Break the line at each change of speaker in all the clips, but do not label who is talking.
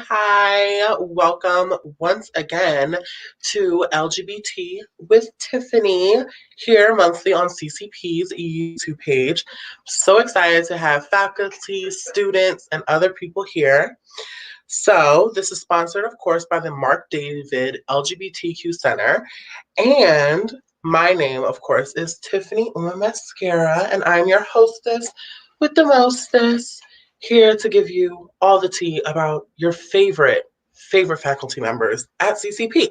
Hi. Welcome once again to LGBT with Tiffany here monthly on CCP's YouTube page. So excited to have faculty, students, and other people here. So, this is sponsored, of course, by the Mark David LGBTQ Center. And my name, of course, is Tiffany Uma Mascara, and I'm your hostess with the mostest, here to give you all the tea about your favorite faculty members at CCP.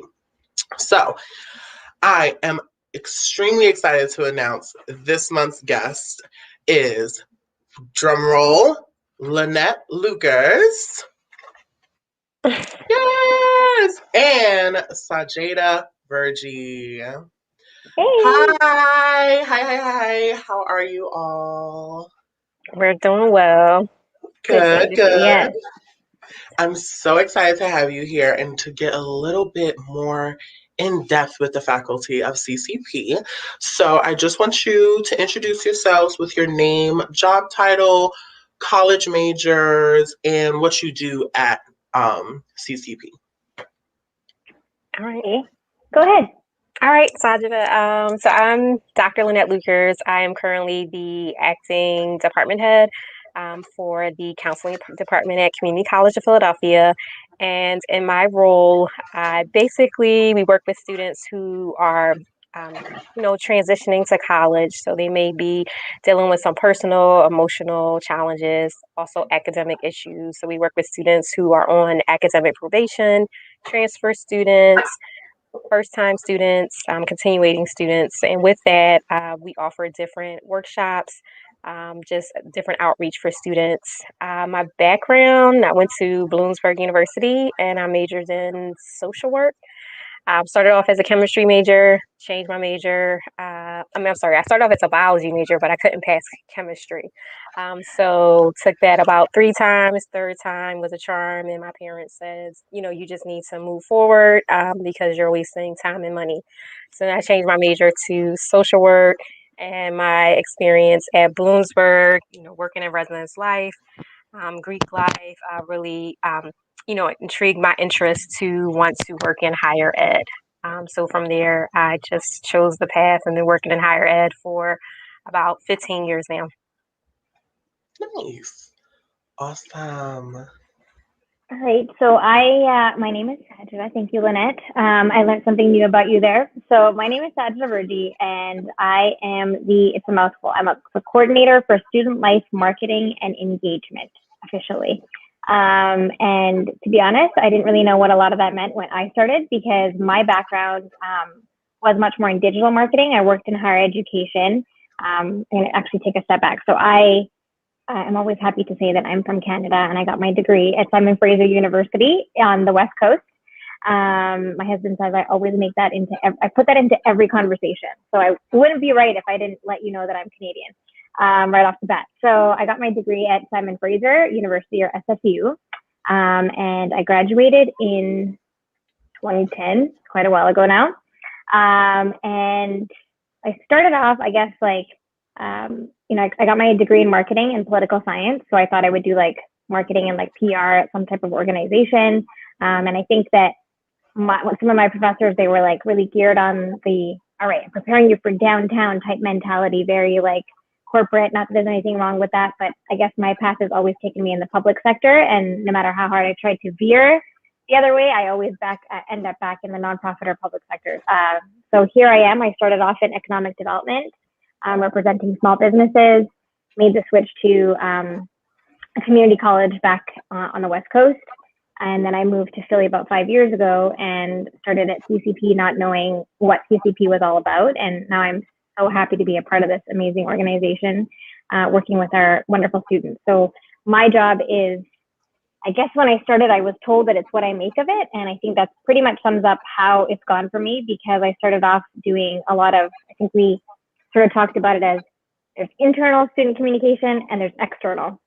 So, I am extremely excited to announce this month's guest is, drumroll, Lynette Lucas. Yes! And Sajada Virgie.
Hey,
Hi. How are you all?
we're doing well. Good,
Good,
thanks.
good.
Yes.
I'm so excited to have you here and to get a little bit more in depth with the faculty of CCP. So I just want you to introduce yourselves with your name, job title, college majors, and what you do at CCP.
All right. Go ahead. All right, Sajida. So I'm Dr. Lynette Lucas. I am currently the acting department head for the counseling department at Community College of Philadelphia. And in my role, we work with students who are, transitioning to college. So they may be dealing with some personal, emotional challenges, also academic issues. So we work with students who are on academic probation, transfer students, first time students, continuating students. And with that, we offer different workshops, just different outreach for students. My background, I went to Bloomsburg University and I majored in social work. Started off as a chemistry major, changed my major. I'm sorry, I started off as a biology major, but I couldn't pass chemistry. So took that about 3 times. Third time was a charm, and my parents said, you just need to move forward because you're wasting time and money. So then I changed my major to social work, and my experience at Bloomsburg, working in residence life, Greek life, really intrigued my interest to want to work in higher ed. So from there, I just chose the path and been working in higher ed for about 15 years now.
Nice. Awesome.
All right, so my name is Sajida. Thank you, Lynette. I learned something new about you there. So my name is Sajida Virgie, and I am it's a mouthful. I'm the coordinator for student life marketing and engagement, officially. And to be honest, I didn't really know what a lot of that meant when I started because my background was much more in digital marketing. I worked in higher education, and actually take a step back. So I'm always happy to say that I'm from Canada and I got my degree at Simon Fraser University on the West Coast. My husband says I always make that I put that into every conversation. So I wouldn't be right if I didn't let you know that I'm Canadian right off the bat. So I got my degree at Simon Fraser University, or SFU, and I graduated in 2010, quite a while ago now. And I started off, I guess, I got my degree in marketing and political science. So I thought I would do like marketing and like PR at some type of organization. And I think that some of my professors, they were like really geared on all right, I'm preparing you for downtown type mentality, very like corporate. Not that there's anything wrong with that, but I guess my path has always taken me in the public sector. And no matter how hard I tried to veer the other way, I always end up back in the nonprofit or public sector. So here I am. I started off in economic development, representing small businesses, made the switch to a community college back on the West Coast. And then I moved to Philly about 5 years ago and started at CCP, not knowing what CCP was all about. And now I'm so happy to be a part of this amazing organization, working with our wonderful students. So my job is, I guess when I started, I was told that it's what I make of it. And I think that pretty much sums up how it's gone for me, because I started off doing a lot of, I think we sort of talked about it as there's internal student communication and there's external.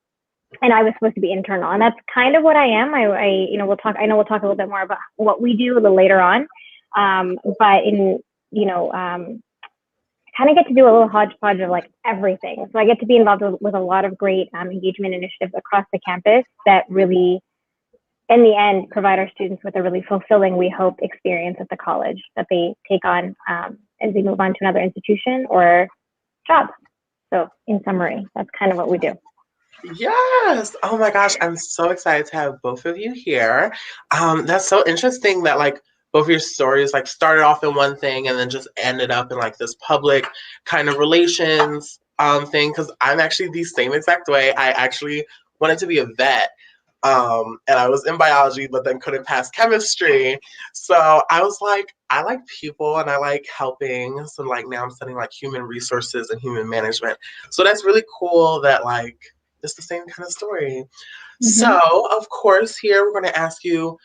And I was supposed to be internal, and that's kind of what I am. We'll talk a little bit more about what we do a little later on. But kind of get to do a little hodgepodge of like everything. So I get to be involved with a lot of great engagement initiatives across the campus that really, in the end, provide our students with a really fulfilling, we hope, experience at the college that they take on as they move on to another institution or job. So in summary, that's kind of what we do.
Yes. Oh my gosh, I'm so excited to have both of you here. That's so interesting that like both of your stories like started off in one thing and then just ended up in like this public kind of relations thing. Because I'm actually the same exact way. I actually wanted to be a vet. And I was in biology, but then couldn't pass chemistry. So I was like, I like people and I like helping. So like now I'm studying like human resources and human management. So that's really cool that like it's the same kind of story. Mm-hmm. So of course, here we're going to ask you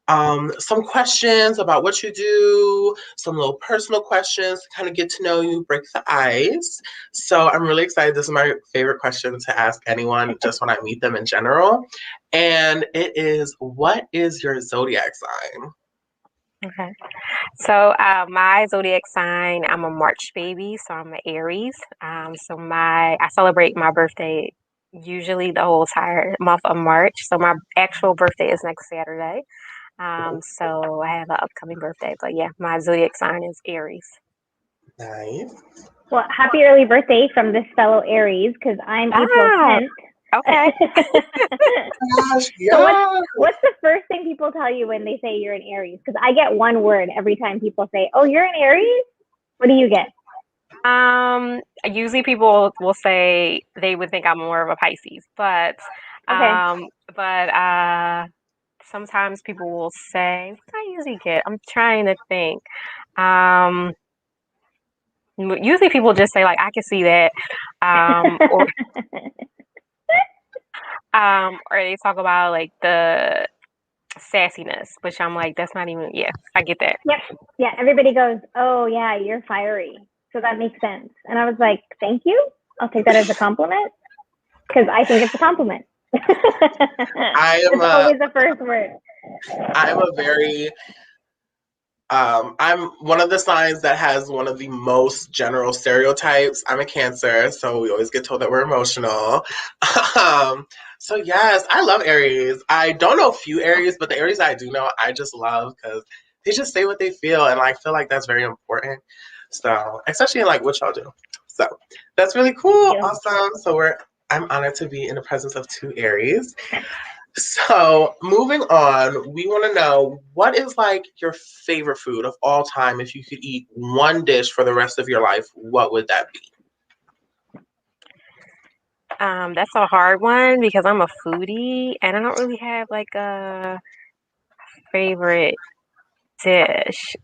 some questions about what you do, some little personal questions to kind of get to know you, break the ice. So I'm really excited. This is my favorite question to ask anyone just when I meet them in general. And it is, what is your zodiac sign?
Okay. So my zodiac sign, I'm a March baby, so I'm an Aries. So I celebrate my birthday usually the whole entire month of March. So my actual birthday is next Saturday. So I have an upcoming birthday, but yeah, my zodiac sign is Aries.
Nice.
Well, happy early birthday from this fellow Aries, because I'm April 10th.
Okay.
Gosh, yeah.
So what's the first thing people tell you when they say you're an Aries? Because I get one word every time people say, "Oh, you're an Aries." What do you get?
Usually people will say they would think I'm more of a Pisces, but sometimes people will say, what do I usually get? I'm trying to think. Usually people just say like, I can see that, or they talk about like the sassiness, which I'm like, that's not even, yeah, I get that.
Yep. Yeah, everybody goes, oh yeah, you're fiery. So that makes sense. And I was like, thank you. I'll take that as a compliment because I think it's a compliment. It's always the first word.
I'm a very I'm one of the signs that has one of the most general stereotypes. I'm a Cancer, so we always get told that we're emotional. So yes, I love Aries. I don't know a few Aries, but the Aries I do know, I just love because they just say what they feel, and I feel like that's very important. So especially in like what y'all do. So that's really cool. Awesome. So I'm honored to be in the presence of two Aries. So moving on, we want to know, what is like your favorite food of all time? If you could eat one dish for the rest of your life, what would that be?
That's a hard one because I'm a foodie and I don't really have like a favorite dish.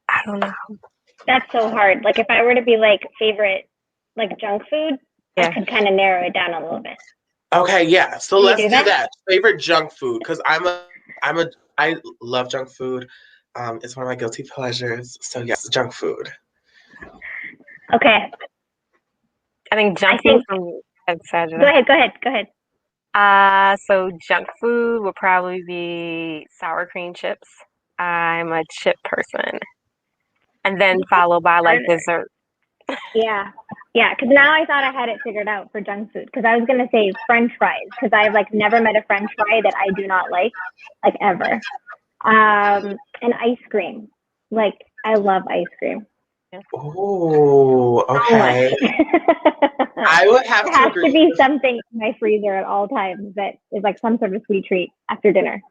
I don't know.
That's so hard. Like if I were to be like favorite like junk food, I could kind of narrow it down a little bit.
Okay, yeah. So let's do that. Favorite junk food, because I love junk food. It's one of my guilty pleasures. So yes, junk food.
Okay.
I think junk food from
Go ahead.
So junk food would probably be sour cream chips. I'm a chip person. And then followed by like dessert.
Yeah. Yeah, because now I thought I had it figured out for junk food. Because I was going to say French fries. Because I've like never met a French fry that I do not like ever. And ice cream. Like, I love ice cream.
Oh, okay. I would have to agree.
There has to be something in my freezer at all times that is like some sort of sweet treat after dinner.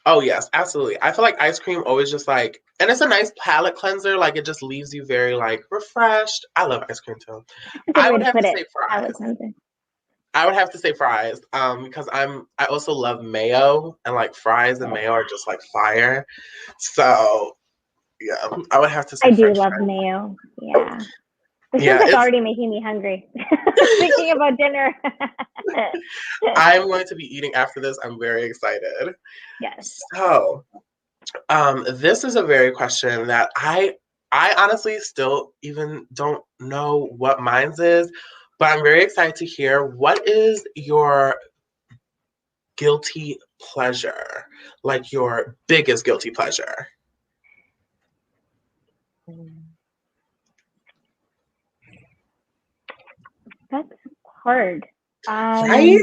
Oh yes, absolutely. I feel like ice cream always just like, and it's a nice palate cleanser. Like it just leaves you very like refreshed. I love ice cream too. I would have to say fries. I would have to say fries. Because I also love mayo, and like fries and mayo are just like fire. So yeah, I would have to say.
I do love mayo. Yeah. This is like already making me hungry. Thinking about dinner.
I'm going to be eating after this. I'm very excited.
Yes.
So, this is a very question that I honestly still even don't know what mine's is, but I'm very excited to hear. What is your guilty pleasure? Like your biggest guilty pleasure?
That's hard.
Right?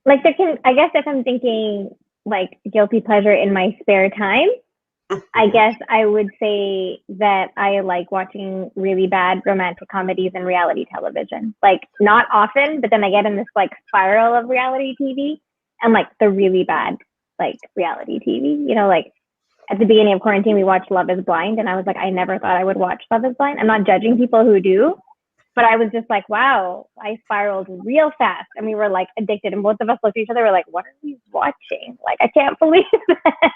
Like I guess if I'm thinking like guilty pleasure in my spare time, I guess I would say that I like watching really bad romantic comedies and reality television. Like not often, but then I get in this like spiral of reality TV and like the really bad like reality TV. You know, like at the beginning of quarantine, we watched Love is Blind, and I was like, I never thought I would watch Love is Blind. I'm not judging people who do, but I was just like, wow, I spiraled real fast, and we were like addicted. And both of us looked at each other, we're like, what are we watching? Like, I can't believe that.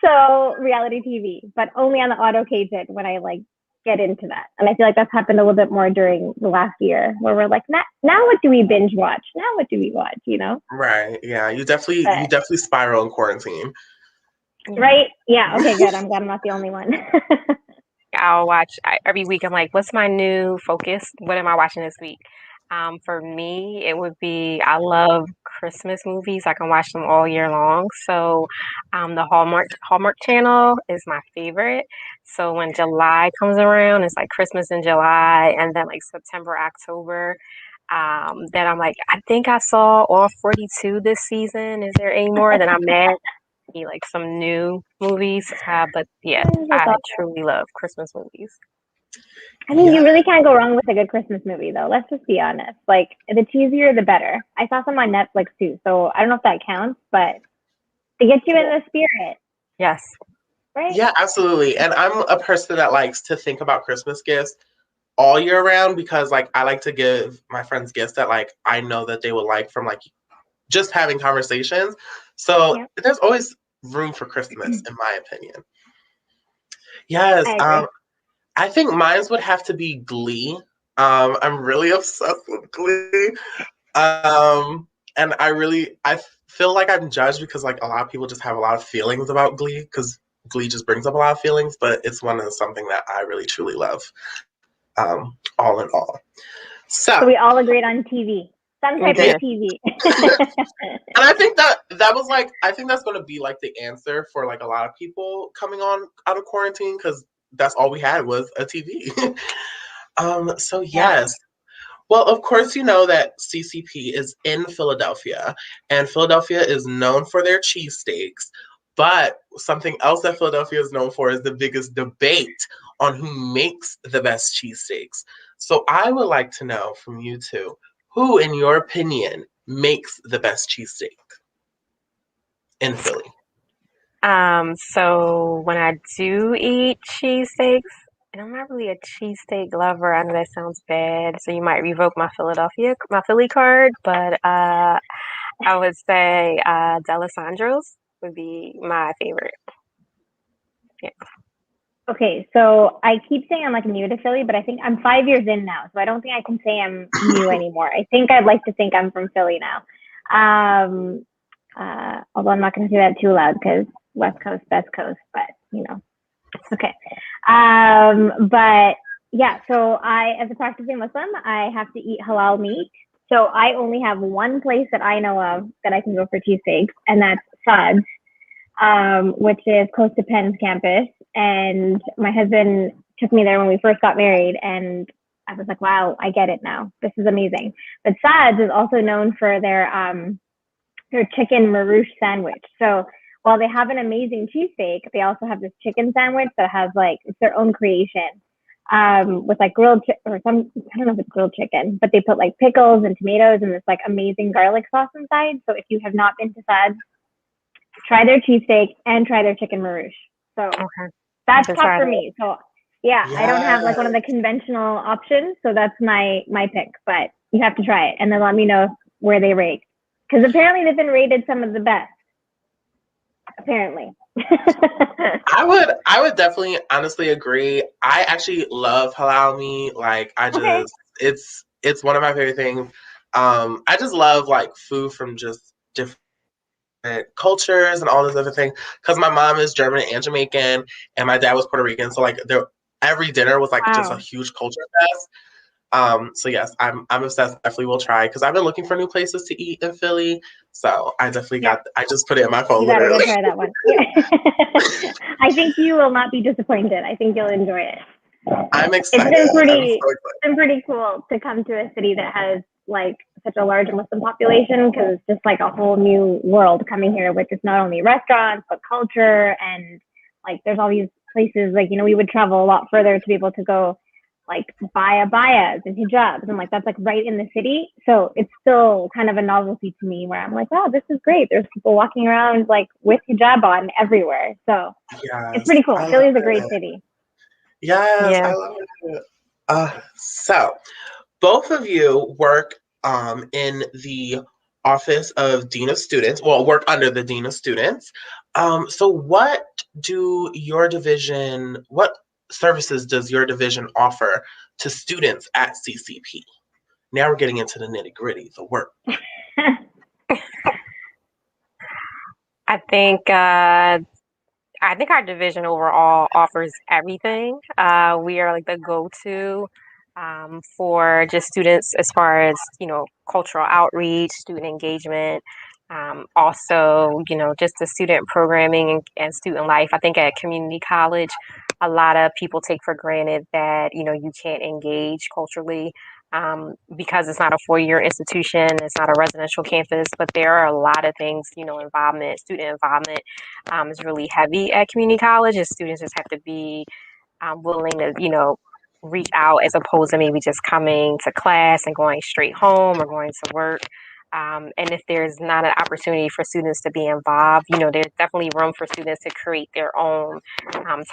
So reality TV, but only on the auto occasion when I like get into that. And I feel like that's happened a little bit more during the last year, where we're like, now what do we binge watch? Now what do we watch? You know?
Right. Yeah. You definitely spiral in quarantine.
Right? Yeah. Okay. Good. I'm glad I'm not the only one.
I'll watch every week. I'm like, what's my new focus? What am I watching this week? For me, it would be I love Christmas movies. I can watch them all year long. So, the Hallmark Channel is my favorite. So when July comes around, it's like Christmas in July, and then like September, October. Then I'm like, I think I saw all 42 this season. Is there any more? Then I'm mad. Like some new movies. But yeah, I truly love Christmas movies.
I mean, you really can't go wrong with a good Christmas movie, though. Let's just be honest. Like, the cheesier, the better. I saw some on Netflix, too, so I don't know if that counts, but they get you in the spirit.
Yes.
Right?
Yeah, absolutely. And I'm a person that likes to think about Christmas gifts all year round because, like, I like to give my friends gifts that, like, I know that they would like from, like, just having conversations. So there's always room for Christmas, in my opinion. Yes. I think mine would have to be Glee. I'm really obsessed with Glee. And I feel like I'm judged because like a lot of people just have a lot of feelings about Glee because Glee just brings up a lot of feelings, but it's something that I really truly love. All in all. So
we all agreed on TV. Some type of TV.
And I think that was like, I think that's going to be like the answer for like a lot of people coming on out of quarantine because that's all we had was a TV. So yes. Well, of course, you know that CCP is in Philadelphia, and Philadelphia is known for their cheesesteaks. But something else that Philadelphia is known for is the biggest debate on who makes the best cheesesteaks. So I would like to know from you two, who, in your opinion, makes the best cheesesteak in Philly?
So when I do eat cheesesteaks, and I'm not really a cheesesteak lover. I know that sounds bad, so you might revoke my Philly card, but I would say D'Alessandro's would be my favorite. Yeah.
Okay, so I keep saying I'm like new to Philly, but I think I'm 5 years in now, so I don't think I can say I'm new anymore. I think I'd like to think I'm from Philly now. Although I'm not going to say that too loud because West Coast, Best Coast, but you know, okay. But yeah, so as a practicing Muslim, I have to eat halal meat. So I only have one place that I know of that I can go for cheesesteaks, and that's Saad's, which is close to Penn's campus. And my husband took me there when we first got married, and I was like, wow, I get it now. This is amazing. But Saad's is also known for their chicken marouche sandwich. So while they have an amazing cheesesteak, they also have this chicken sandwich that has like, it's their own creation, with like I don't know if it's grilled chicken, but they put like pickles and tomatoes and this like amazing garlic sauce inside. So if you have not been to Saad's, try their cheesesteak and try their chicken marouche. So that's top for me. So yeah, I don't have like one of the conventional options. So that's my pick, but you have to try it and then let me know where they rate. Because apparently they've been rated some of the best. Apparently.
I would definitely honestly agree. I actually love halal meat. Like it's one of my favorite things. I just love like food from just different cultures and all this other thing. Because my mom is German and Jamaican, and my dad was Puerto Rican. So like every dinner was like just a huge culture fest. So yes, I'm obsessed. Definitely will try because I've been looking for new places to eat in Philly. So I definitely I just put it in my phone.
You gotta go try that one. I think you will not be disappointed. I think you'll enjoy it.
I'm
It's
excited.
been
I'm
pretty,
so
it's been pretty cool to come to a city that has like such a large Muslim population because it's just like a whole new world coming here with just not only restaurants but culture and like there's all these places like we would travel a lot further to be able to go like buy abayas and hijabs and like that's like right in the city. So it's still kind of a novelty to me where I'm like, wow, this is great. There's people walking around like with hijab on everywhere. So it's
yes,
pretty cool.
I love
Philly is a great
it.
city.
Yes,
Yeah.
I love it. So both of you work in the office of Dean of Students, well, work under the Dean of Students. So what services does your division offer to students at CCP? Now we're getting into the nitty gritty, the work.
I think our division overall offers everything. We are like the go-to for just students as far as, cultural outreach, student engagement, also, just the student programming and student life. I think at community college, a lot of people take for granted that, you can't engage culturally because it's not a four-year institution, it's not a residential campus, but there are a lot of things, student involvement is really heavy at community college, and students just have to be willing to, reach out as opposed to maybe just coming to class and going straight home or going to work. And if there's not an opportunity for students to be involved, there's definitely room for students to create their own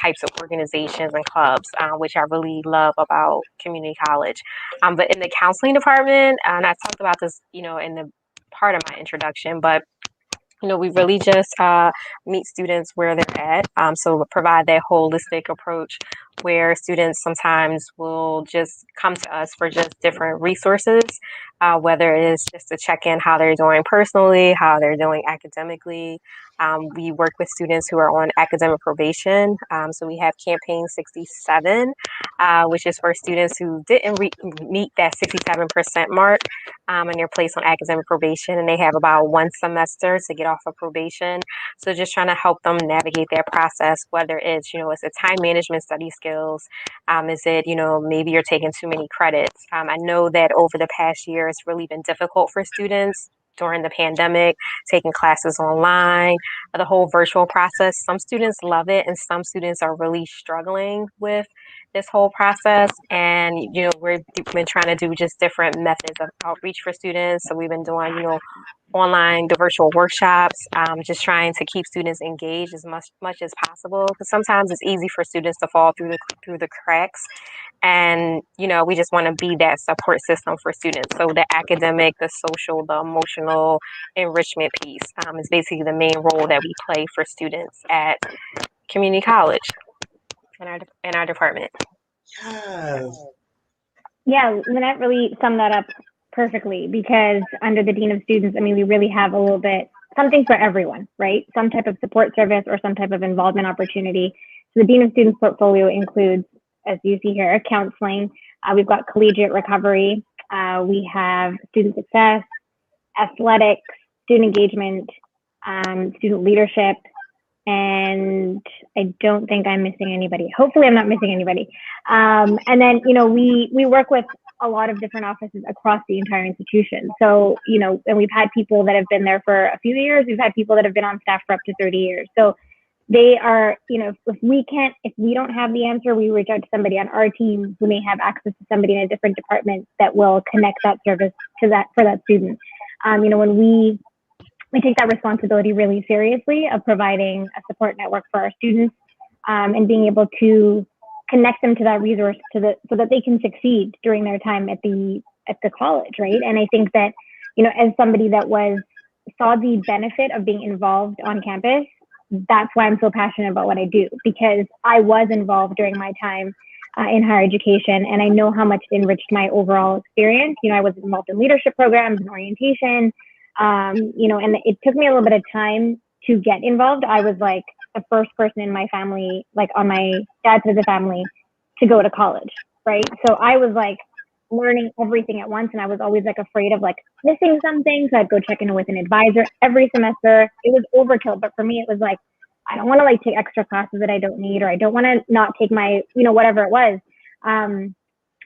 types of organizations and clubs, which I really love about community college. But in the counseling department, and I talked about this, in the part of my introduction, but we really just meet students where they're at. So provide that holistic approach where students sometimes will just come to us for just different resources, whether it is just to check in how they're doing personally, how they're doing academically. We work with students who are on academic probation. So we have Campaign 67, which is for students who didn't meet that 67% mark and they're placed on academic probation and they have about one semester to get off of probation. So just trying to help them navigate that process, whether it's, it's a time management study skills. Is it, maybe you're taking too many credits. I know that over the past year, it's really been difficult for students during the pandemic, taking classes online, the whole virtual process. Some students love it and some students are really struggling with this whole process. And, we've been trying to do just different methods of outreach for students. So we've been doing, online, the virtual workshops, just trying to keep students engaged as much as possible. Because sometimes it's easy for students to fall through the cracks. And, we just want to be that support system for students. So the academic, the social, the emotional enrichment piece is basically the main role that we play for students at community college in our department.
Yes.
Yeah, Lynette really summed that up perfectly because under the Dean of Students, I mean, we really have a little bit something for everyone, right? Some type of support service or some type of involvement opportunity. So the Dean of Students portfolio includes, as you see here, counseling. We've got collegiate recovery. We have student success, athletics, student engagement, student leadership, and I don't think I'm missing anybody. Hopefully, I'm not missing anybody. And then, we work with a lot of different offices across the entire institution. So, and we've had people that have been there for a few years. We've had people that have been on staff for up to 30 years. So they are, if we don't have the answer, we reach out to somebody on our team who may have access to somebody in a different department that will connect that service to that for that student. When we take that responsibility really seriously of providing a support network for our students and being able to connect them to that resource so that they can succeed during their time at the college, right? And I think that, as somebody that saw the benefit of being involved on campus, that's why I'm so passionate about what I do, because I was involved during my time in higher education, and I know how much it enriched my overall experience. I was involved in leadership programs and orientation, and it took me a little bit of time to get involved. I was like the first person in my family, like on my dad's side of the family, to go to college, right? So I was like learning everything at once, and I was always like afraid of like missing something. So I'd go check in with an advisor every semester. It was overkill, but for me, it was like I don't want to like take extra classes that I don't need, or I don't want to not take my, whatever it was. And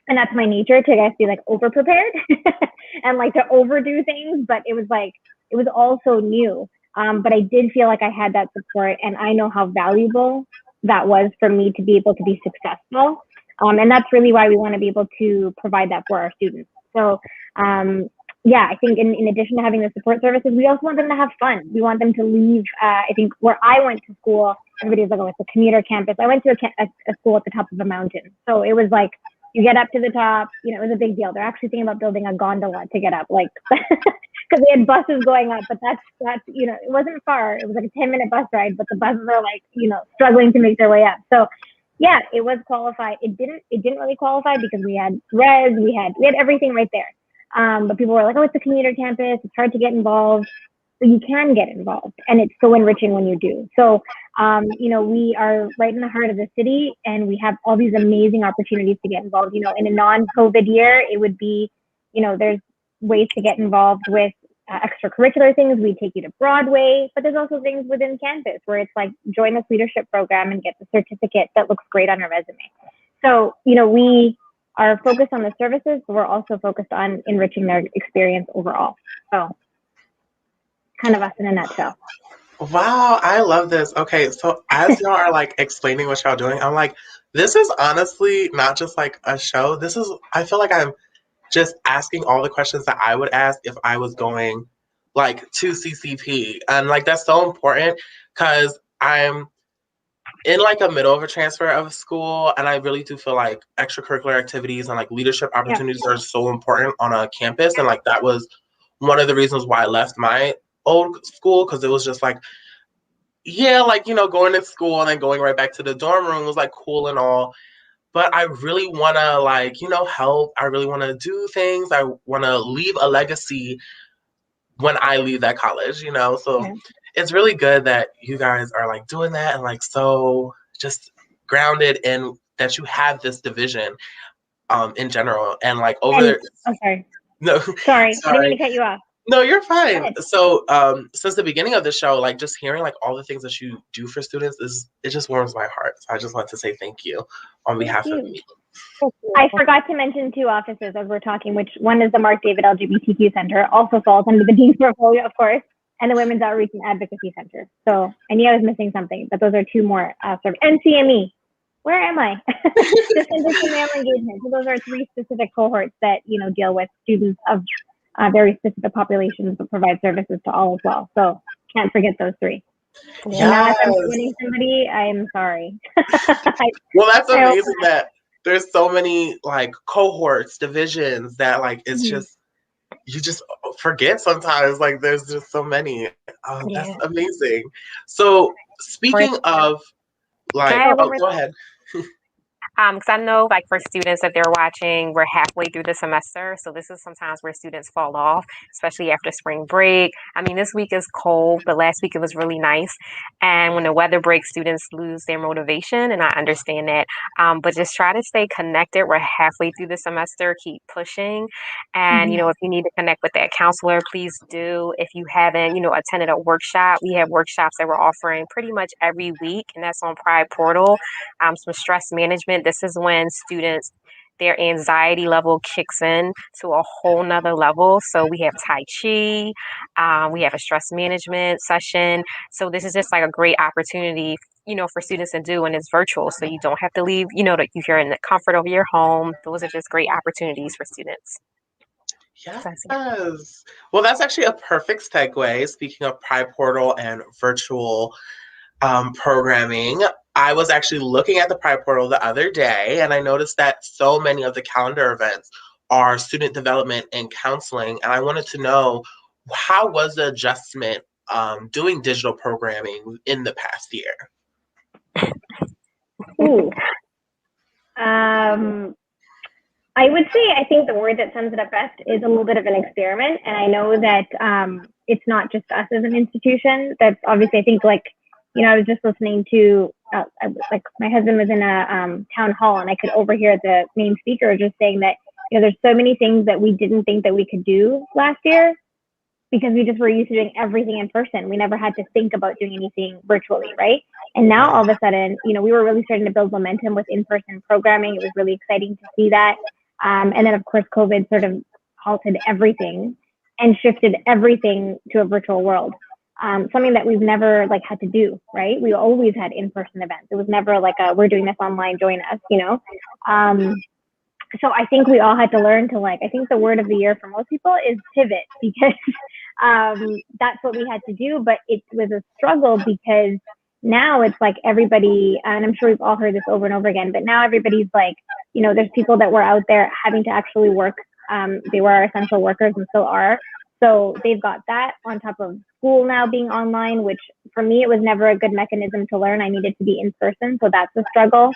that's my nature to, I guess, be like over prepared and like to overdo things. But it was all so new. But I did feel like I had that support, and I know how valuable that was for me to be able to be successful. And that's really why we want to be able to provide that for our students. So, yeah, I think in addition to having the support services, we also want them to have fun. We want them to leave. I think where I went to school, everybody was like, oh, it's a commuter campus. I went to a school at the top of a mountain. So it was like, you get up to the top, you know, it was a big deal. They're actually thinking about building a gondola to get up, like, because they had buses going up, but that's, you know, it wasn't far. It was like a 10-minute bus ride, but the buses are like, you know, struggling to make their way up. So yeah, it was qualified. It didn't really qualify because we had res, we had everything right there. But people were like, oh, it's a commuter campus. It's hard to get involved. So you can get involved, and it's so enriching when you do. So, you know, we are right in the heart of the city, and we have all these amazing opportunities to get involved. You know, in a non-COVID year, it would be, you know, there's ways to get involved with extracurricular things. We take you to Broadway, but there's also things within campus where it's like join this leadership program and get the certificate that looks great on your resume. So, you know, we are focused on the services, but we're also focused on enriching their experience overall. So kind of us in a nutshell.
Wow, I love this. Okay, so as y'all are like explaining what y'all doing, I'm like, this is honestly not just like a show. This is, I feel like I'm just asking all the questions that I would ask if I was going like to CCP. And like that's so important because I'm in like a middle of a transfer of school, and I really do feel like extracurricular activities and like leadership opportunities are so important on a campus. And like that was one of the reasons why I left my old school, because it was just like, yeah, like, you know, going to school and then going right back to the dorm room was like cool and all. But I really want to like, you know, help. I really want to do things. I want to leave a legacy when I leave that college, you know? So it's really good that you guys are like doing that and like so just grounded in that you have this division in general. And like over there.
Oh, sorry.
No,
sorry. I didn't mean
sorry.
to cut you off.
No, you're fine. So, since the beginning of the show, like just hearing like all the things that you do for students it just warms my heart. So I just want to say thank you on behalf of me.
I forgot to mention two offices as we're talking, which one is the Mark David LGBTQ Center, also falls under the Dean's portfolio, of course, and the Women's Outreach and Advocacy Center. So I knew I was missing something, but those are two more and CME. Where am I? The Center for Male Engagement. So those are three specific cohorts that, you know, deal with students of very specific populations, but provide services to all as well. So can't forget those three.
Yes.
And now if I'm forgetting somebody, I'm sorry.
Well, that's amazing that there's so many like cohorts, divisions that like it's just you just forget sometimes. Like there's just so many. That's amazing. So speaking of like, go ahead.
Because I know, like, for students that they're watching, we're halfway through the semester. So this is sometimes where students fall off, especially after spring break. I mean, this week is cold, but last week it was really nice. And when the weather breaks, students lose their motivation, and I understand that. But just try to stay connected. We're halfway through the semester. Keep pushing. And, you know, if you need to connect with that counselor, please do. If you haven't, you know, attended a workshop, we have workshops that we're offering pretty much every week, and that's on Pride Portal. Some stress management. This is when students, their anxiety level kicks in to a whole nother level. So we have Tai Chi, we have a stress management session. So this is just like a great opportunity, you know, for students to do, and it's virtual. So you don't have to leave, you know, you're in the comfort of your home. Those are just great opportunities for students.
Yes. Well, that's actually a perfect segue. Speaking of Pride Portal and virtual programming, I was actually looking at the Pride Portal the other day, and I noticed that so many of the calendar events are student development and counseling. And I wanted to know, how was the adjustment doing digital programming in the past year?
Ooh. I would say, I think the word that sums it up best is a little bit of an experiment. And I know that it's not just us as an institution. That's obviously, I think, like, you know, I was just listening to, like, my husband was in a town hall, and I could overhear the main speaker just saying that, you know, there's so many things that we didn't think that we could do last year because we just were used to doing everything in person. We never had to think about doing anything virtually, right? And now all of a sudden, we were really starting to build momentum with in-person programming. It was really exciting to see that. And then of course, COVID sort of halted everything and shifted everything to a virtual world. Something that we've never had to do, right? We always had in-person events. It was never we're doing this online, join us, so I think we all had to learn to I think the word of the year for most people is pivot, because that's what we had to do. But it was a struggle because now it's everybody, and I'm sure we've all heard this over and over again, but now everybody's there's people that were out there having to actually work. They were our essential workers and still are. So they've got that on top of school now being online, which for me, it was never a good mechanism to learn. I needed to be in person. So that's a struggle.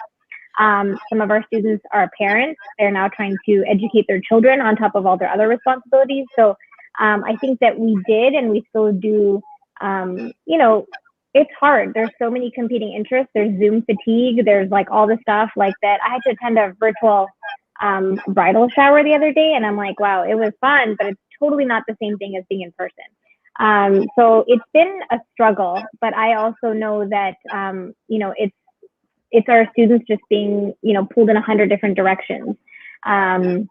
Some of our students are parents. They're now trying to educate their children on top of all their other responsibilities. So I think that we did, and we still do, it's hard. There's so many competing interests. There's Zoom fatigue. There's all the stuff like that. I had to attend a virtual bridal shower the other day, and I'm wow, it was fun, but it's totally not the same thing as being in person. So it's been a struggle, but I also know that, it's our students just being, pulled in 100 different directions. And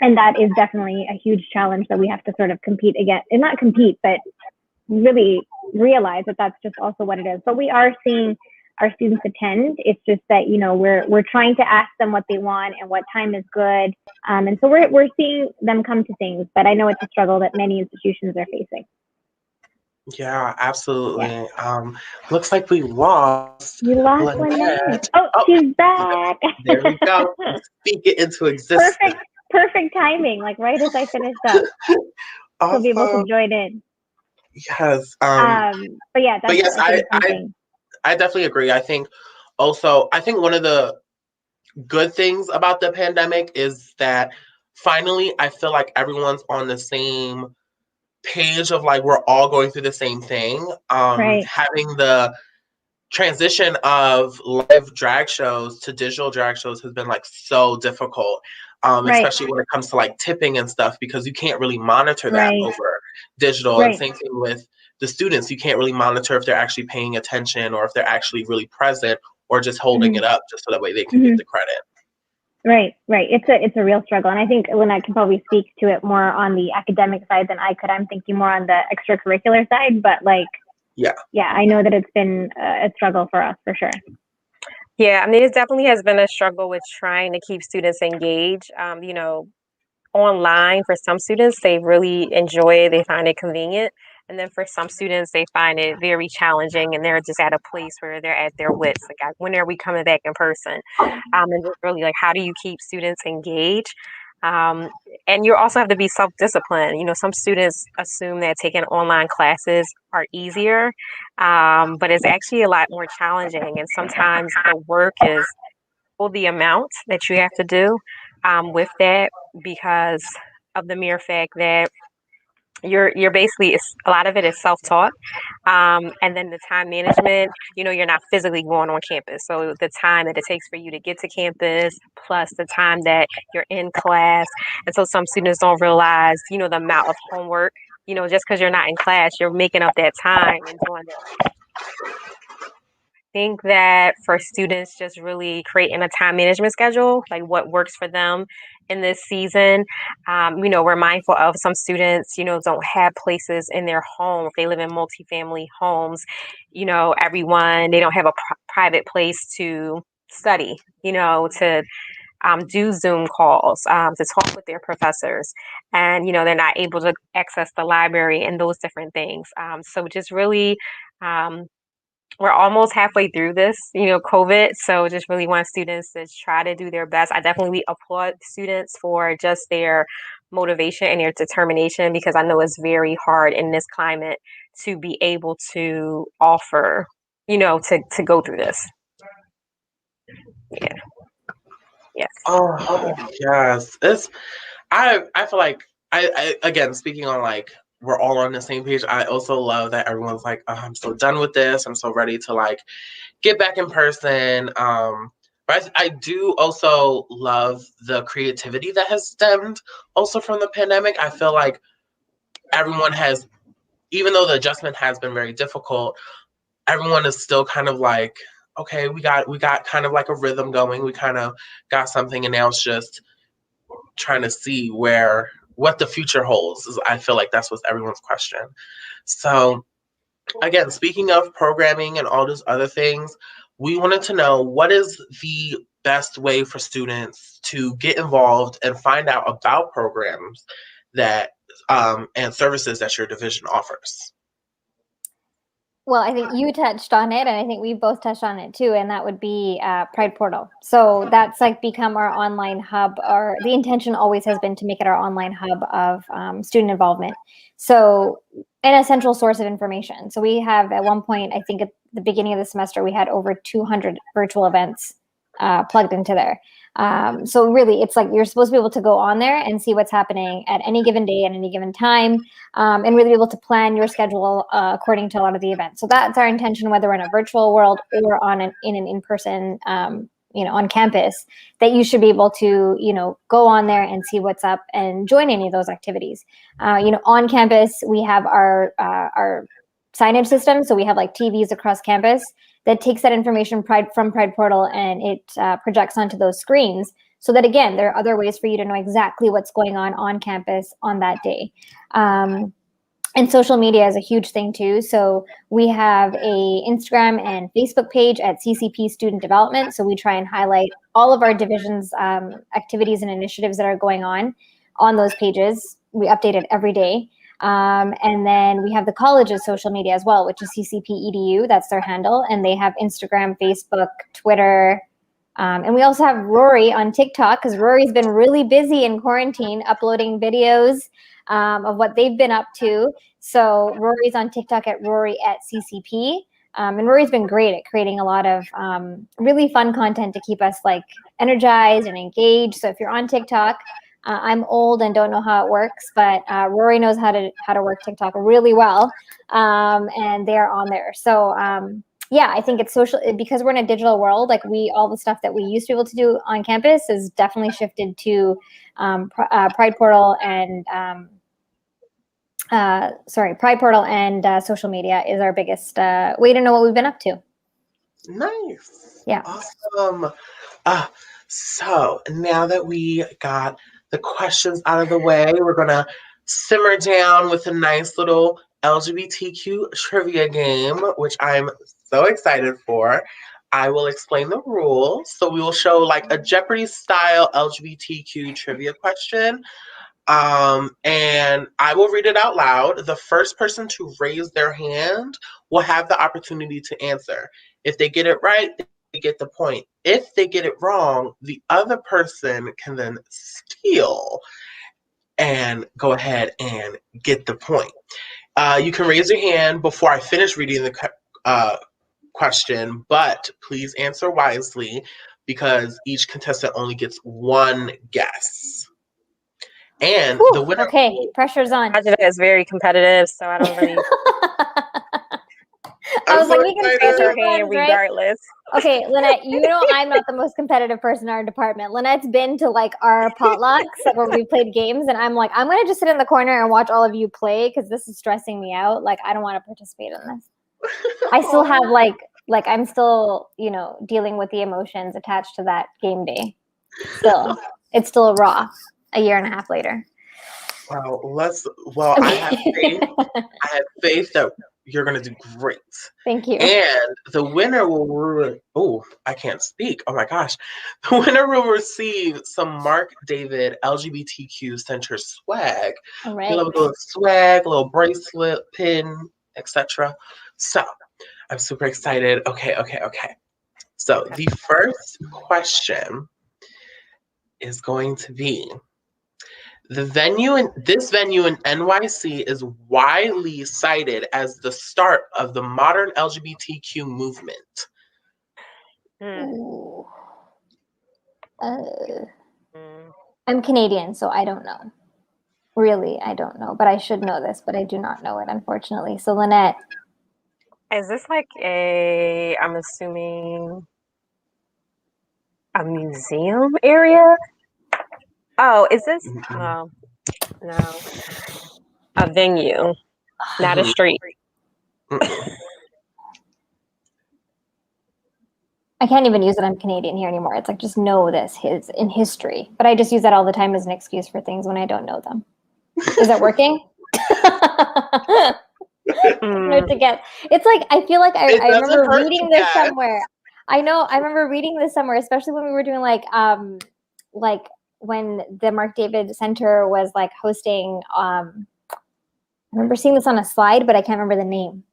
that is definitely a huge challenge that we have to sort of compete against, and not compete, but really realize that that's just also what it is. But we are seeing our students attend. It's just that, we're trying to ask them what they want and what time is good. And so we're seeing them come to things, but I know it's a struggle that many institutions are facing.
Yeah, absolutely. Yeah. Looks like we lost.
You lost Lynette. Oh, she's back.
There we go. Speak it into existence.
Perfect timing. Right as I finished up,
awesome.
She'll be able to join in.
Yes.
But yeah, that's
yes, I definitely agree. I think one of the good things about the pandemic is that finally I feel like everyone's on the same page of we're all going through the same thing.
Right.
Having the transition of live drag shows to digital drag shows has been so difficult, especially when it comes to tipping and stuff, because you can't really monitor that over digital. And same thing with the students. You can't really monitor if they're actually paying attention or if they're actually really present or just holding it up just so that way they can get the credit. Right.
It's a real struggle. And I think Lynette can probably speak to it more on the academic side than I could. I'm thinking more on the extracurricular side, but yeah, I know that it's been a struggle for us for sure.
Yeah, I mean, it definitely has been a struggle with trying to keep students engaged. Online for some students, they really enjoy it, they find it convenient. And then for some students, they find it very challenging, and they're just at a place where they're at their wits. When are we coming back in person? And just really how do you keep students engaged? And you also have to be self-disciplined. Some students assume that taking online classes are easier, but it's actually a lot more challenging. And sometimes the work is the amount that you have to do with that, because of the mere fact that you're basically, a lot of it is self-taught, and then the time management, you're not physically going on campus, so the time that it takes for you to get to campus plus the time that you're in class. And so some students don't realize the amount of homework, just because you're not in class, you're making up that time and doing that. I think that for students, just really creating a time management schedule, what works for them in this season. We're mindful of some students, don't have places in their home. If they live in multifamily homes, they don't have a private place to study, to do Zoom calls, to talk with their professors. And, they're not able to access the library and those different things. So just really, we're almost halfway through this, COVID. So just really want students to try to do their best. I definitely applaud students for just their motivation and their determination, because I know it's very hard in this climate to be able to offer, to go through this. Yeah. Yes.
Oh, yes. I feel like I again, speaking on we're all on the same page. I also love that everyone's I'm so done with this. I'm so ready to get back in person. But I do also love the creativity that has stemmed also from the pandemic. I feel like everyone has, even though the adjustment has been very difficult, everyone is still kind of like, okay, we got kind of like a rhythm going. We kind of got something, and now it's just trying to see what the future holds. I feel like that's what everyone's question. So again, speaking of programming and all those other things, we wanted to know, what is the best way for students to get involved and find out about programs that and services that your division offers?
Well, I think you touched on it, and I think we both touched on it too, and that would be Pride Portal. So that's like become our online hub, or the intention always has been to make it our online hub of student involvement. So, an essential source of information. So we have, at one point, I think at the beginning of the semester, we had over 200 virtual events plugged into there. So really, it's like you're supposed to be able to go on there and see what's happening at any given day, at any given time, and really be able to plan your schedule according to a lot of the events. So that's our intention, whether we're in a virtual world or in an in-person, on campus, that you should be able to, go on there and see what's up and join any of those activities. On campus, we have our signage system. So we have like TVs across campus that takes that information from Pride Portal, and it projects onto those screens, so that, again, there are other ways for you to know exactly what's going on campus on that day. And social media is a huge thing too. So we have a Instagram and Facebook page at CCP Student Development. So we try and highlight all of our divisions' activities and initiatives that are going on those pages. We update it every day. And then we have the college's social media as well, which is CCP EDU. That's their handle. And they have Instagram, Facebook, Twitter. And we also have Rory on TikTok, because Rory's been really busy in quarantine uploading videos of what they've been up to. So Rory's on TikTok at Rory at CCP. And Rory's been great at creating a lot of really fun content to keep us like energized and engaged. So if you're on TikTok, I'm old and don't know how it works, but Rory knows how to work TikTok really well, and they're on there. So I think it's social, because we're in a digital world. Like all the stuff that we used to be able to do on campus is definitely shifted to Pride Portal and Pride Portal and social media is our biggest way to know what we've been up to.
Nice.
Yeah.
Awesome. So now that we got the questions out of the way, we're going to simmer down with a nice little LGBTQ trivia game, which I'm so excited for. I will explain the rules. So we will show like a Jeopardy style LGBTQ trivia question. And I will read it out loud. The first person to raise their hand will have the opportunity to answer. If they get it right, they get the point. If they get it wrong, the other person can then steal and go ahead and get the point. You can raise your hand before I finish reading the question, but please answer wisely, because each contestant only gets one guess. And the winner.
Okay, pressure's on.
Sajida is very competitive, so I don't really.
I was like, we can
raise her hand regardless.
Right? Okay, Lynette, I'm not the most competitive person in our department. Lynette's been to like our potlucks, like where we played games, and I'm like, I'm gonna just sit in the corner and watch all of you play, because this is stressing me out. Like, I don't want to participate in this. I still have like I'm still, dealing with the emotions attached to that game day. It's still raw a year and a half later.
Well, I have faith. I have faith that you're going to do great.
Thank you.
And the winner will, I can't speak. Oh my gosh. The winner will receive some Mark David LGBTQ Center swag.
All right.
A little swag, a little bracelet, pin, etc. So I'm super excited. Okay. So the first question is going to be, this venue in NYC is widely cited as the start of the modern LGBTQ movement.
I'm Canadian, so I don't know. Really, I don't know, but I should know this, but I do not know it, unfortunately. So, Lynette.
Is this like I'm assuming, a museum area? Oh, is this? No. A venue, not a street.
I can't even use that I'm Canadian here anymore. It's like, just know this in history. But I just use that all the time as an excuse for things when I don't know them. Is that working? It's like, I feel like I remember reading this somewhere. I know, I remember reading this somewhere, especially when we were doing like when the Mark David Center was like hosting, I remember seeing this on a slide, but I can't remember the name.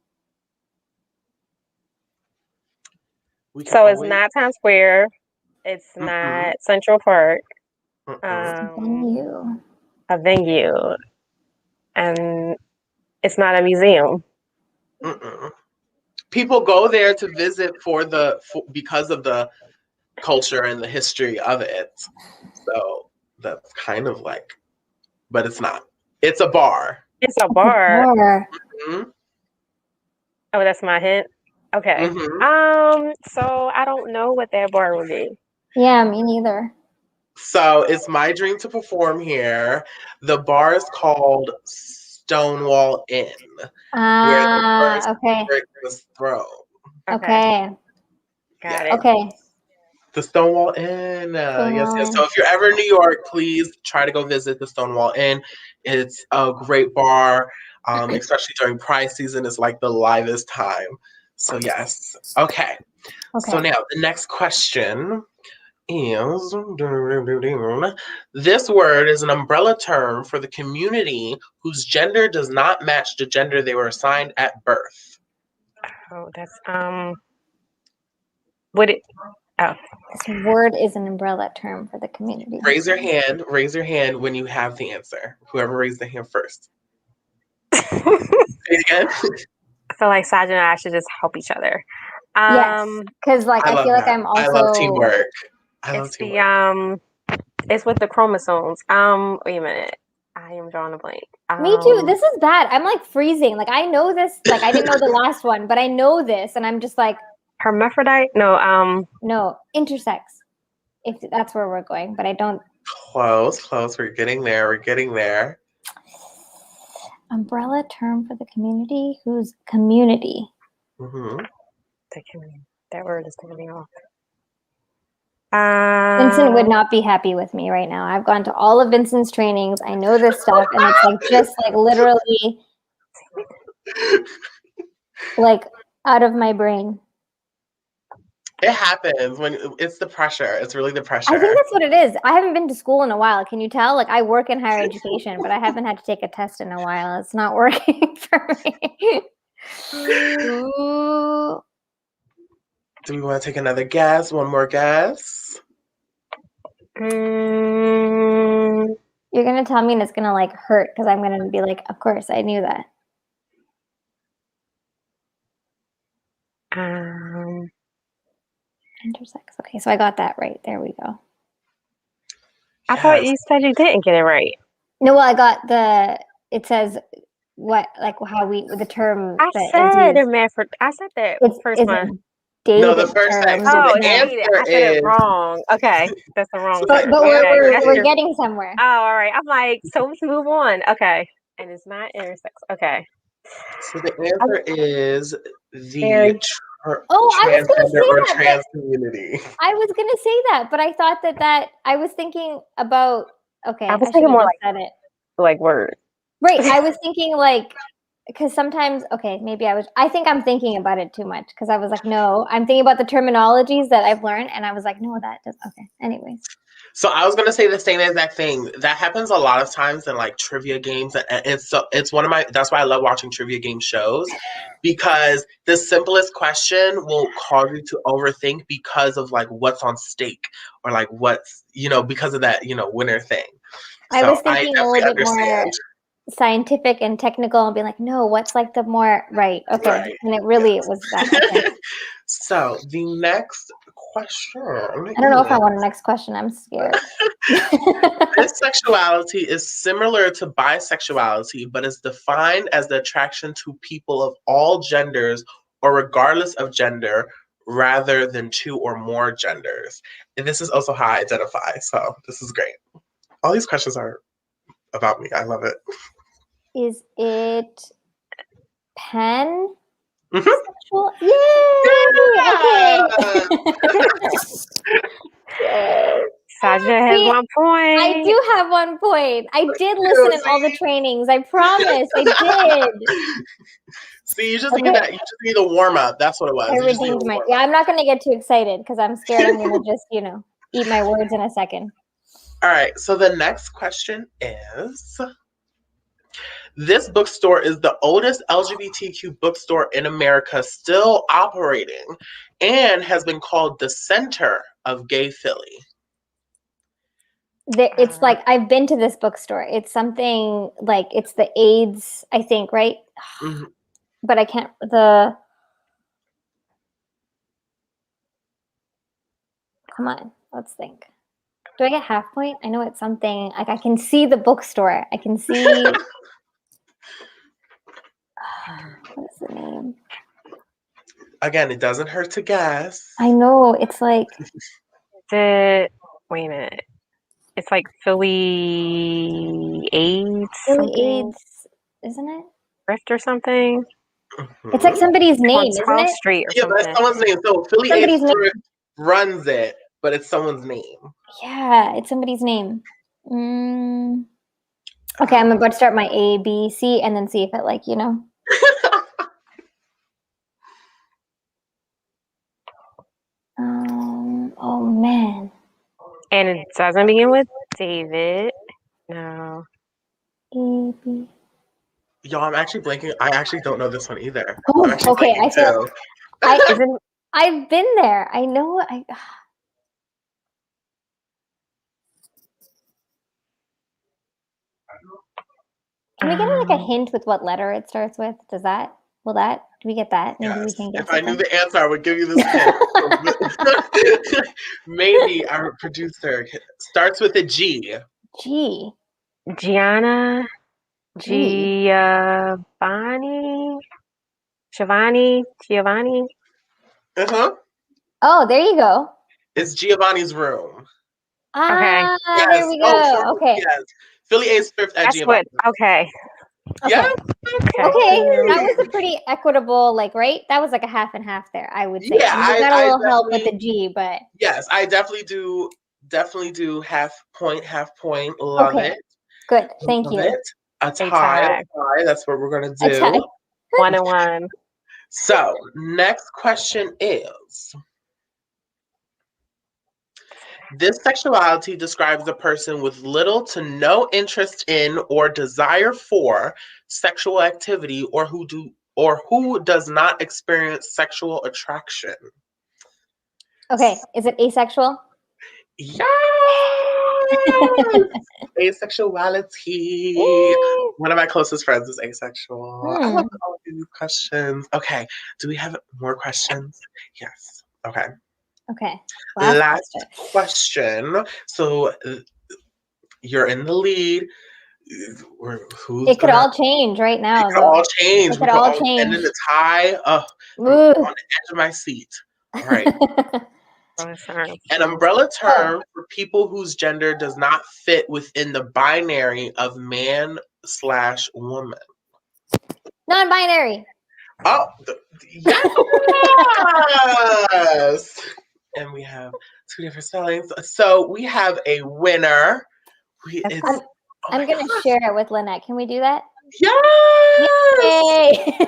So it's not Times Square. It's not Central Park.
A venue.
A venue. And it's not a museum.
People go there to visit because of the culture and the history of it. So that's kind of like, but it's not. It's a bar.
It's a bar.
Mm-hmm.
Oh, that's my hint. Okay. So I don't know what that bar would be.
Yeah, me neither.
So it's my dream to perform here. The bar is called Stonewall Inn, where the first brick was thrown.
Okay.
Got it.
Okay.
The Stonewall Inn. Yes. So if you're ever in New York, please try to go visit the Stonewall Inn. It's a great bar, especially during Pride season. It's like the livest time. So yes. Okay. So now the next question is, this word is an umbrella term for the community whose gender does not match the gender they were assigned at birth.
Oh, that's
this word is an umbrella term for the community.
Raise your hand when you have the answer. Whoever raised the hand first. Say it again.
I feel like Saj and I should just help each other.
Yes, because like I feel like I'm also.
I love teamwork.
It's with the chromosomes. Wait a minute. I am drawing a blank.
Me too. This is bad. I'm like freezing. Like I know this. Like I didn't know the last one, but I know this, and I'm just like.
Hermaphrodite? No.
No, intersex. If that's where we're going, but I don't.
Close. We're getting there.
Umbrella term for the community whose community.
Mm-hmm.
That word is throwing me off.
Vincent would not be happy with me right now. I've gone to all of Vincent's trainings. I know this stuff, and it's like just like literally like out of my brain.
It happens when it's the pressure. It's really the pressure.
I think that's what it is. I haven't been to school in a while. Can you tell? Like I work in higher education, but I haven't had to take a test in a while. It's not working for me. Ooh.
Do we want to take another guess? One more guess?
You're going to tell me and it's going to like hurt because I'm going to be like, of course, I knew that. Intersex. Okay, so I got that right. There we go.
I thought you said you didn't get it right.
No, well, I got it says what, like how the term.
I said that first one.
No, the first time. So the answer
I said it wrong. Okay, that's the wrong.
But we're getting somewhere.
Oh, all right. I'm like, so let's move on. Okay, and it's not intersex. Okay.
So the answer is the
transgender
or trans community.
I was gonna say that, but I thought that I was thinking about. Okay,
I was thinking more like
said it
like word.
Right, I was thinking like. Because sometimes, maybe I think I'm thinking about it too much because I was like, no, I'm thinking about the terminologies that I've learned and I was like, no, that does, okay, anyways.
So I was going to say the same exact thing. That happens a lot of times in like trivia games. And it's one of that's why I love watching trivia game shows because the simplest question will cause you to overthink because of like what's on stake or like what's, because of that, winner thing.
I was thinking a little bit more scientific and technical and be like, no, what's like the more right? Okay, right. And it really was that. Okay.
So the next question.
I don't know if I want a next question. I'm scared.
Bisexuality is similar to bisexuality, but is defined as the attraction to people of all genders or regardless of gender, rather than two or more genders. And this is also how I identify. So this is great. All these questions are about me. I love it.
Is it pan?
Mhm.
Sexual. Yay! Okay.
Sajda has
See,
1 point.
I do have 1 point. I did listen in all the trainings. I promise. I did.
See, you just need that. You just need a warm up. That's what it was.
I redeemed my. Yeah, I'm not going to get too excited because I'm scared I'm going to just, eat my words in a second.
All right. So the next question is: this bookstore is the oldest LGBTQ bookstore in America still operating, and has been called the center of gay Philly.
It's like I've been to this bookstore. It's something like it's the AIDS, I think, right?
Mm-hmm.
But I can't. Come on, let's think. Do I get half point? I know it's something like I can see the bookstore. I can see. What's the name?
Again, it doesn't hurt to guess.
I know it's like.
Wait a minute. It's like Philly AIDS.
Philly AIDS, isn't it?
Thrift or something.
Mm-hmm.
It's like somebody's name, isn't
12th
it?
Street or
Yeah,
something.
but it's someone's name. So Philly
Somebody's
AIDS Thrift runs it, but it's someone's name.
Yeah, it's somebody's name. Okay, I'm about to start my A, B, C, and then see if it oh man.
And it doesn't begin with David. No.
A, B.
Y'all, I'm actually blanking. I actually don't know this one either.
Oh,
I'm actually
okay.
blanking too.
I've been there. I know. Can we get like a hint with what letter it starts with? Do we get that? Maybe we
Yes.
can get
If I knew the answer, I would give you this hint. Maybe our producer starts with a G.
G.
Gianna.
G.
Giovanni.
Uh-huh.
Oh, there you go.
It's Giovanni's room.
Okay.
Yes.
There we go. Okay.
Yes. Philly A's Thrift at
That's
Giovanni.
okay.
Yeah.
Okay, that was a pretty equitable, right? That was like a half and half there, I would say.
Yeah,
and we got a little help with the G, but
yes, I definitely do half point. Love it.
Good. Thank you.
It. A tie. That's what we're gonna do.
1-1.
So next question is: this sexuality describes a person with little to no interest in or desire for sexual activity, or who does not experience sexual attraction.
Okay, is it asexual?
Yes! Asexuality. One of my closest friends is asexual. I love all of these questions. Okay, do we have more questions? Yes. Okay.
Okay.
Last question. So you're in the lead.
It could all change right now.
It could all change.
It could all change.
And then the tie. I'm on the edge of my seat. All right. An umbrella term for people whose gender does not fit within the binary of man/woman.
Non-binary.
Oh, yes! And we have 2 different spellings. So we have a winner.
I'm going to share it with Lynette. Can we do that?
Yes!
Yay!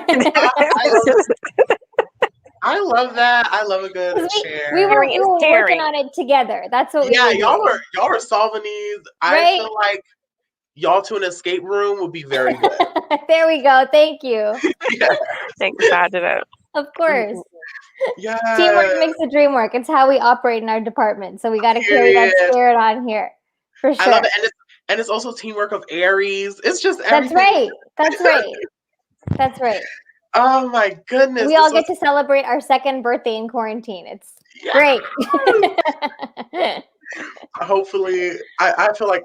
I love that. I love a good share.
We were working on it together. That's what we were doing.
y'all were solving these. I feel like y'all to an escape room would be very good.
There we go. Thank you.
Thanks, Sajda.
Of course.
Yeah.
Teamwork makes the dream work. It's how we operate in our department. So we got to carry that spirit on here. For sure.
I love it. And it's also teamwork of Aries. It's just everything.
That's right.
Oh my goodness.
We all get to celebrate our second birthday in quarantine. It's great.
Hopefully, I feel like,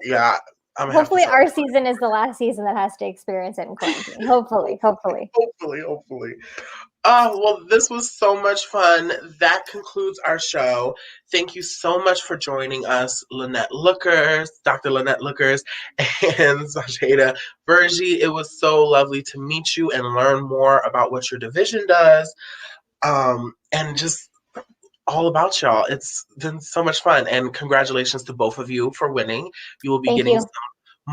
I'm gonna have to
Hopefully
try.
our season is the last season that has to experience it in quarantine. Hopefully.
Hopefully. Oh, well, this was so much fun. That concludes our show. Thank you so much for joining us, Dr. Lynette Lookers, and Sajeda Vergie. It was so lovely to meet you and learn more about what your division does, and just all about y'all. It's been so much fun, and congratulations to both of you for winning. You will be
Thank
getting
you.
some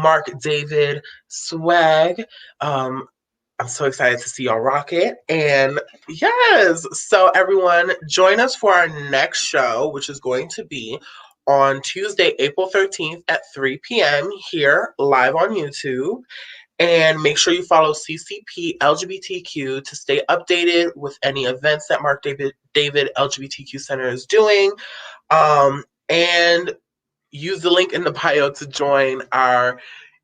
Mark David swag. I'm so excited to see y'all rock it. And yes, so everyone, join us for our next show, which is going to be on Tuesday, April 13th at 3 p.m. here live on YouTube. And make sure you follow CCP LGBTQ to stay updated with any events that Mark David LGBTQ Center is doing. And use the link in the bio to join our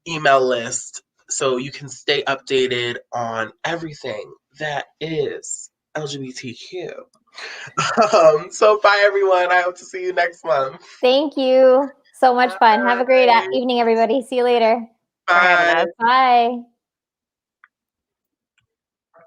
email list so you can stay updated on everything that is LGBTQ. So bye everyone. I hope to see you next month.
Thank you. So much fun. Have a great
Bye.
evening, everybody. See you later.
For having
Bye.
us.
Bye.